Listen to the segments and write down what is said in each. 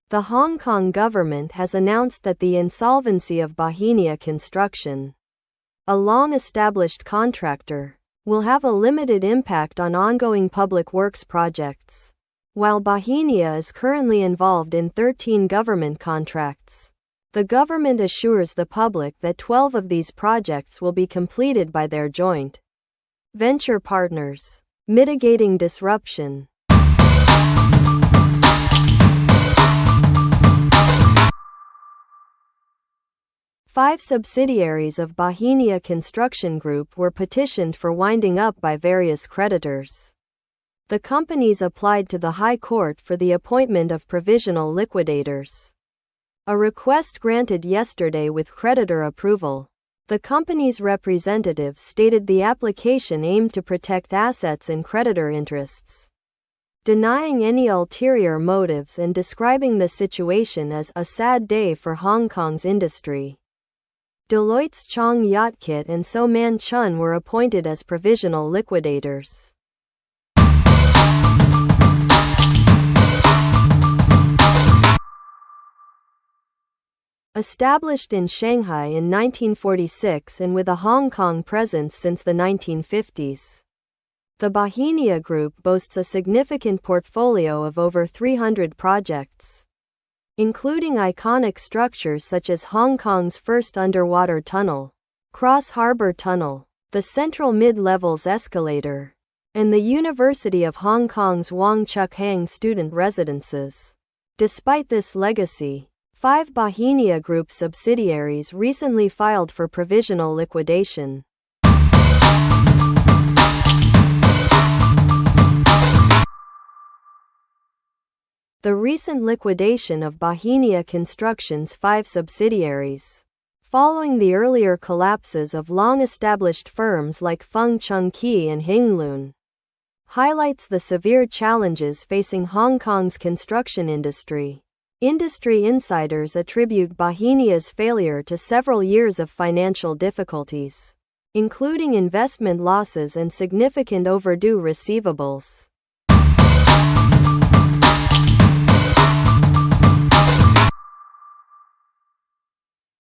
The Hong Kong government has announced that the insolvency of Bauhinia Construction, a long-established contractor, will have a limited impact on ongoing public works projects. While Bauhinia is currently involved in 13 government contracts, the government assures the public that 12 of these projects will be completed by their joint venture partners. Mitigating disruption. Five subsidiaries of Bauhinia Construction Group were petitioned for winding up by various creditors. The companies applied to the High Court for the appointment of provisional liquidators. A request granted yesterday with creditor approval. The company's representatives stated the application aimed to protect assets and creditor interests, denying any ulterior motives and describing the situation as a sad day for Hong Kong's industry. Deloitte's Chong Yat Kit and So Man Chun were appointed as provisional liquidators. Established in Shanghai in 1946 and with a Hong Kong presence since the 1950s, the Bauhinia Group boasts a significant portfolio of over 300 projects, including iconic structures such as Hong Kong's first underwater tunnel, Cross Harbour Tunnel, the Central Mid-Levels Escalator, and the University of Hong Kong's Wong Chuk Hang student residences. Despite this legacy, 5 Bauhinia Group subsidiaries recently filed for provisional liquidation. The recent liquidation of Bauhinia Construction's 5 subsidiaries, following the earlier collapses of long-established firms like Feng Chung Kee and Hinglun, highlights the severe challenges facing Hong Kong's construction industry. Industry insiders attribute Bauhinia's failure to several years of financial difficulties, including investment losses and significant overdue receivables.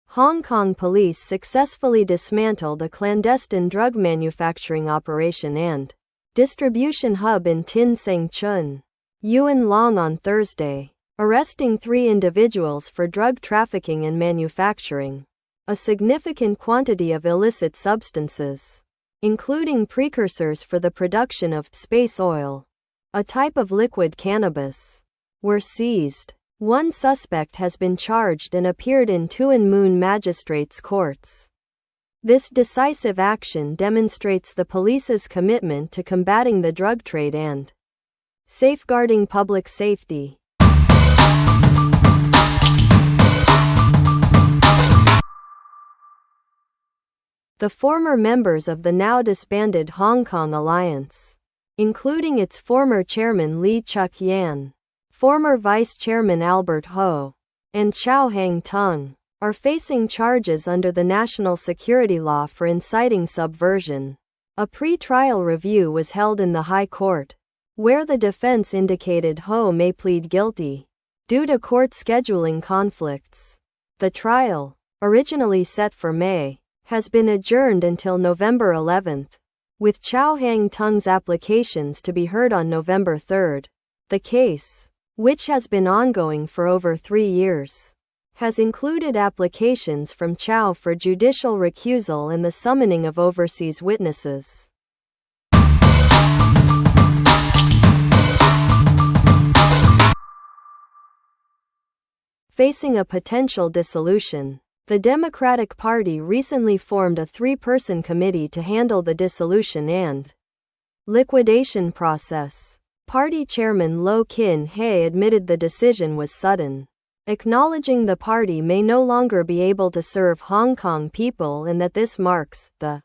Hong Kong police successfully dismantled a clandestine drug manufacturing operation and distribution hub in Tin Seng Chun, Yuen Long on Thursday, arresting 3 individuals for drug trafficking and manufacturing a significant quantity of illicit substances, including precursors for the production of space oil, a type of liquid cannabis, were seized. 1 suspect has been charged and appeared in Tuen Mun magistrates' courts. This decisive action demonstrates the police's commitment to combating the drug trade and safeguarding public safety. The former members of the now disbanded Hong Kong Alliance, including its former chairman Lee Chuk Yan, former vice chairman Albert Ho, and Chow Hang Tung, are facing charges under the national security law for inciting subversion. A pre-trial review was held in the High Court, where the defense indicated Ho may plead guilty due to court scheduling conflicts. The trial, originally set for May, has been adjourned until November 11, with Chow Hang Tung's applications to be heard on November 3. The case, which has been ongoing for over 3 years, has included applications from Chow for judicial recusal and the summoning of overseas witnesses. Facing a potential dissolution, the Democratic Party recently formed a 3-person committee to handle the dissolution and liquidation process. Party chairman Lo Kin Hei admitted the decision was sudden, acknowledging the party may no longer be able to serve Hong Kong people and that this marks the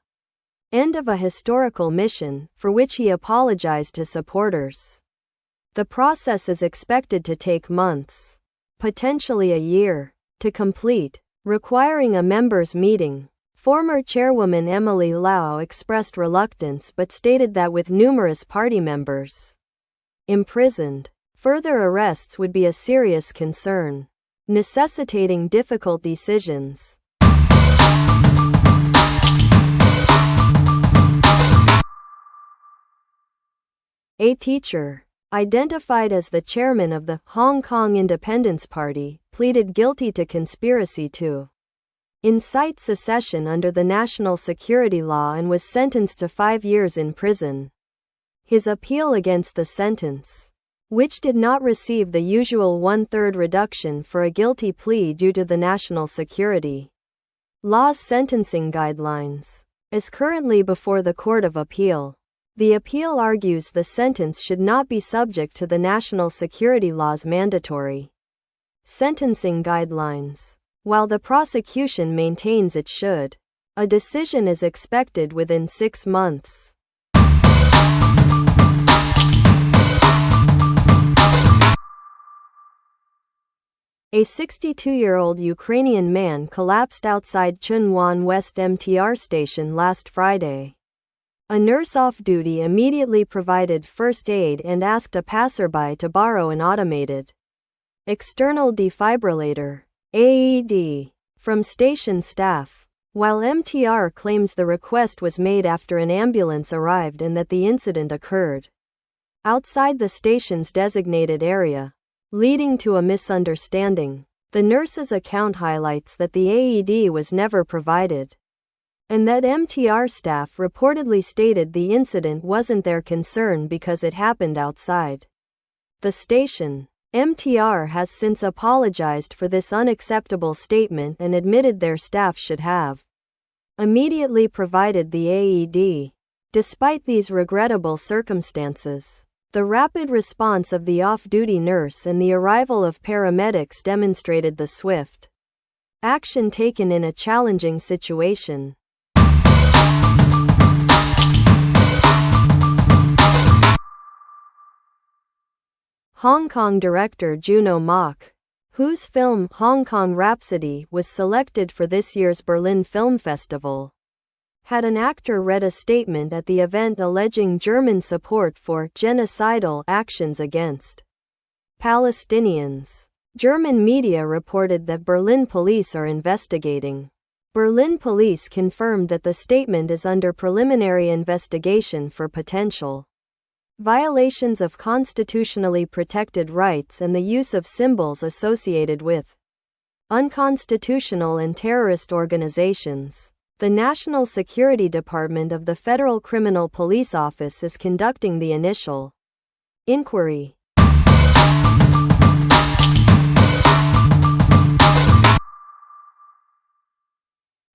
end of a historical mission, for which he apologized to supporters. The process is expected to take months, potentially a year, to complete, requiring a members' meeting. Former chairwoman Emily Lau expressed reluctance but stated that with numerous party members imprisoned, Further arrests would be a serious concern, necessitating difficult decisions. A teacher, identified as the chairman of the Hong Kong Independence Party, pleaded guilty to conspiracy to incite secession under the national security law and was sentenced to 5 years in prison. His appeal against the sentence, which did not receive the usual 1/3 reduction for a guilty plea due to the national security law's sentencing guidelines, is currently before the Court of Appeal. The appeal argues the sentence should not be subject to the national security law's mandatory sentencing guidelines, while the prosecution maintains it should. A decision is expected within 6 months. A 62-year-old Ukrainian man collapsed outside Chunwon West MTR station last Friday. A nurse off-duty immediately provided first aid and asked a passerby to borrow an automated external defibrillator (AED) from station staff, while MTR claims the request was made after an ambulance arrived and that the incident occurred outside the station's designated area, leading to a misunderstanding. The nurse's account highlights that the AED was never provided, and that MTR staff reportedly stated the incident wasn't their concern because it happened outside the station. MTR has since apologized for this unacceptable statement and admitted their staff should have immediately provided the AED. Despite these regrettable circumstances, the rapid response of the off-duty nurse and the arrival of paramedics demonstrated the swift action taken in a challenging situation. Hong Kong director Juno Mak, whose film Hong Kong Rhapsody was selected for this year's Berlin Film Festival, had an actor read a statement at the event alleging German support for genocidal actions against Palestinians. German media reported that Berlin police are investigating. Berlin police confirmed that the statement is under preliminary investigation for potential violations of constitutionally protected rights and the use of symbols associated with unconstitutional and terrorist organizations. The National Security Department of the Federal Criminal Police Office is conducting the initial inquiry.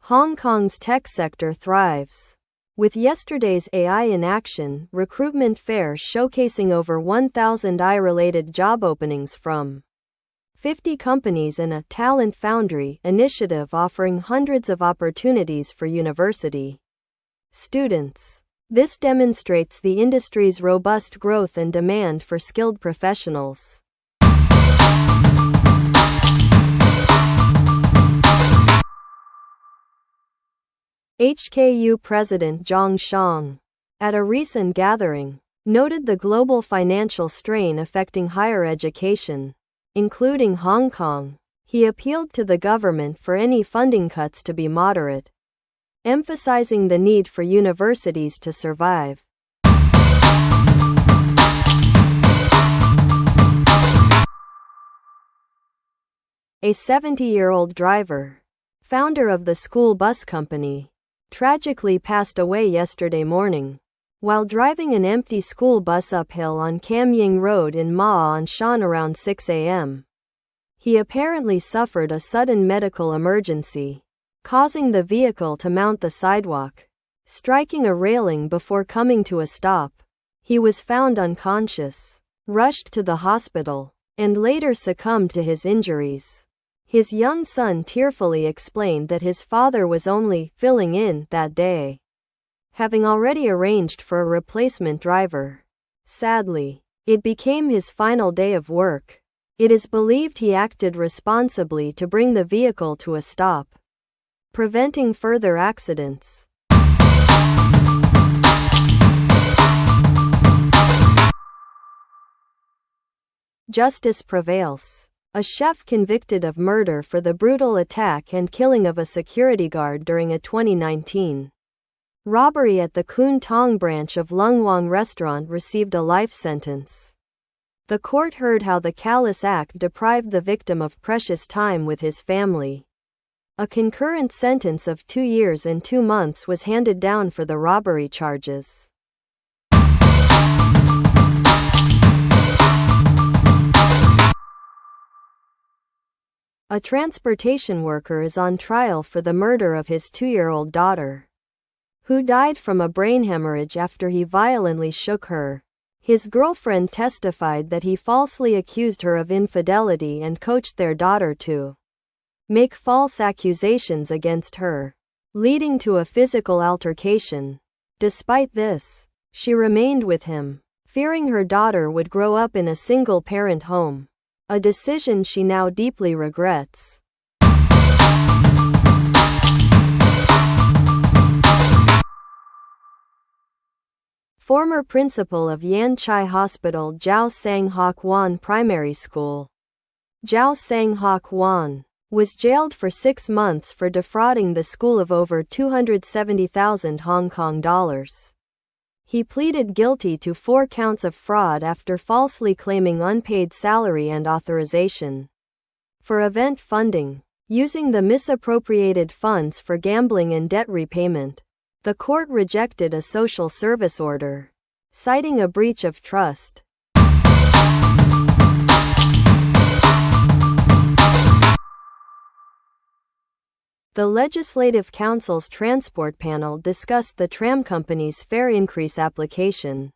Hong Kong's tech sector thrives. With yesterday's AI in Action recruitment fair showcasing over 1,000 AI-related job openings from 50 companies and a Talent Foundry initiative offering hundreds of opportunities for university students. This demonstrates the industry's robust growth and demand for skilled professionals. HKU President Zhang Shang, at a recent gathering, noted the global financial strain affecting higher education, including Hong Kong. He appealed to the government for any funding cuts to be moderate, emphasizing the need for universities to survive. A 70-year-old driver, founder of the school bus company, tragically passed away yesterday morning while driving an empty school bus uphill on Kam Ying Road in Ma On Shan around 6 a.m. He apparently suffered a sudden medical emergency, causing the vehicle to mount the sidewalk, striking a railing before coming to a stop. He was found unconscious, rushed to the hospital, and later succumbed to his injuries. His young son tearfully explained that his father was only filling in that day, having already arranged for a replacement driver. Sadly, it became his final day of work. It is believed he acted responsibly to bring the vehicle to a stop, preventing further accidents. Justice prevails. A chef convicted of murder for the brutal attack and killing of a security guard during a 2019 robbery at the Kwun Tong branch of Lung Wang restaurant received a life sentence. The court heard how the callous act deprived the victim of precious time with his family. A concurrent sentence of 2 years and 2 months was handed down for the robbery charges. A transportation worker is on trial for the murder of his 2-year-old daughter, who died from a brain hemorrhage after he violently shook her. His girlfriend testified that he falsely accused her of infidelity and coached their daughter to make false accusations against her, leading to a physical altercation. Despite this, she remained with him, fearing her daughter would grow up in a single-parent home, a decision she now deeply regrets. Former principal of Yan Chai Hospital Jiao Sang Hok Wan Primary School, Jiao Sang Hok Wan, was jailed for 6 months for defrauding the school of over 270,000 Hong Kong dollars. He pleaded guilty to 4 counts of fraud after falsely claiming unpaid salary and authorization for event funding, using the misappropriated funds for gambling and debt repayment. The court rejected a social service order, citing a breach of trust. The Legislative Council's Transport Panel discussed the tram company's fare increase application.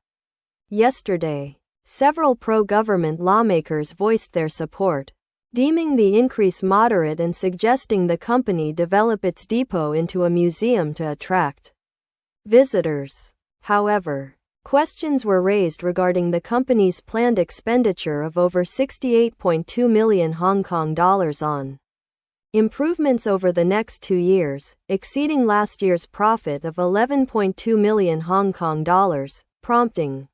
Yesterday, several pro-government lawmakers voiced their support, deeming the increase moderate and suggesting the company develop its depot into a museum to attract visitors. However, questions were raised regarding the company's planned expenditure of over 68.2 million Hong Kong dollars on improvements over the next 2 years, exceeding last year's profit of 11.2 million Hong Kong dollars, prompting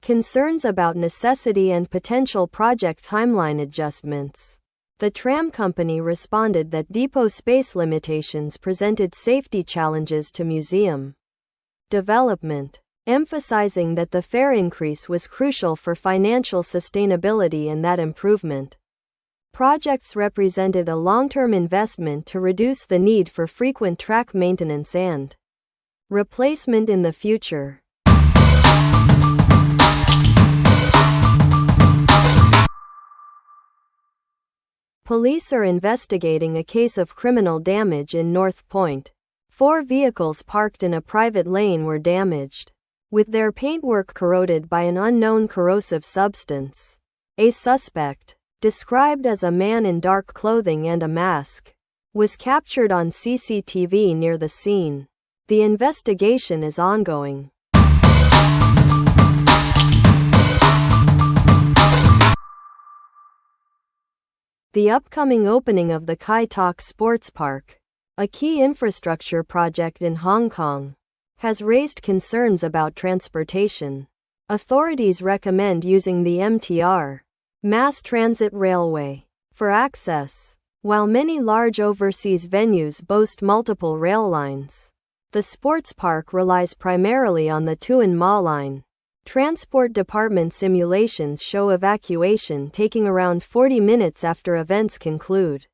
concerns about necessity and potential project timeline adjustments. The tram company responded that depot space limitations presented safety challenges to museum development, emphasizing that the fare increase was crucial for financial sustainability and that improvement projects represented a long-term investment to reduce the need for frequent track maintenance and replacement in the future. Police are investigating a case of criminal damage in North Point. 4 vehicles parked in a private lane were damaged, with their paintwork corroded by an unknown corrosive substance. A suspect, described as a man in dark clothing and a mask, was captured on CCTV near the scene. The investigation is ongoing. The upcoming opening of the Kai Tak Sports Park, a key infrastructure project in Hong Kong, has raised concerns about transportation. Authorities recommend using the MTR, Mass Transit Railway, for access. While many large overseas venues boast multiple rail lines, the sports park relies primarily on the Tuen Ma line. Transport Department simulations show evacuation taking around 40 minutes after events conclude.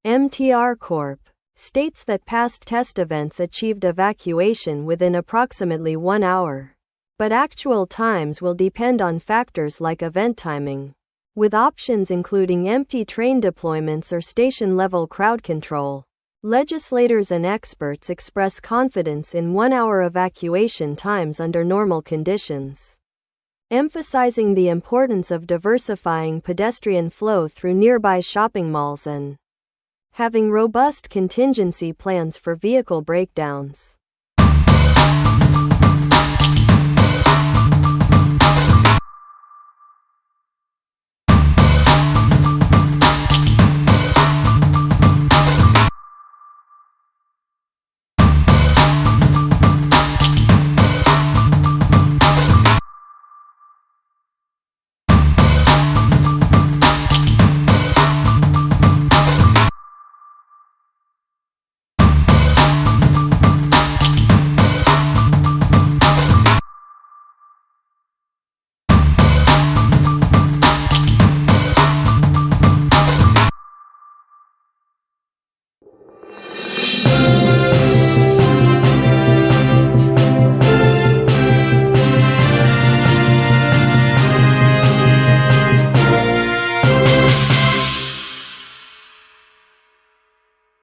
MTR Corp states that past test events achieved evacuation within approximately 1 hour, but actual times will depend on factors like event timing, with options including empty train deployments or station-level crowd control. Legislators and experts express confidence in 1-hour evacuation times under normal conditions, emphasizing the importance of diversifying pedestrian flow through nearby shopping malls and having robust contingency plans for vehicle breakdowns.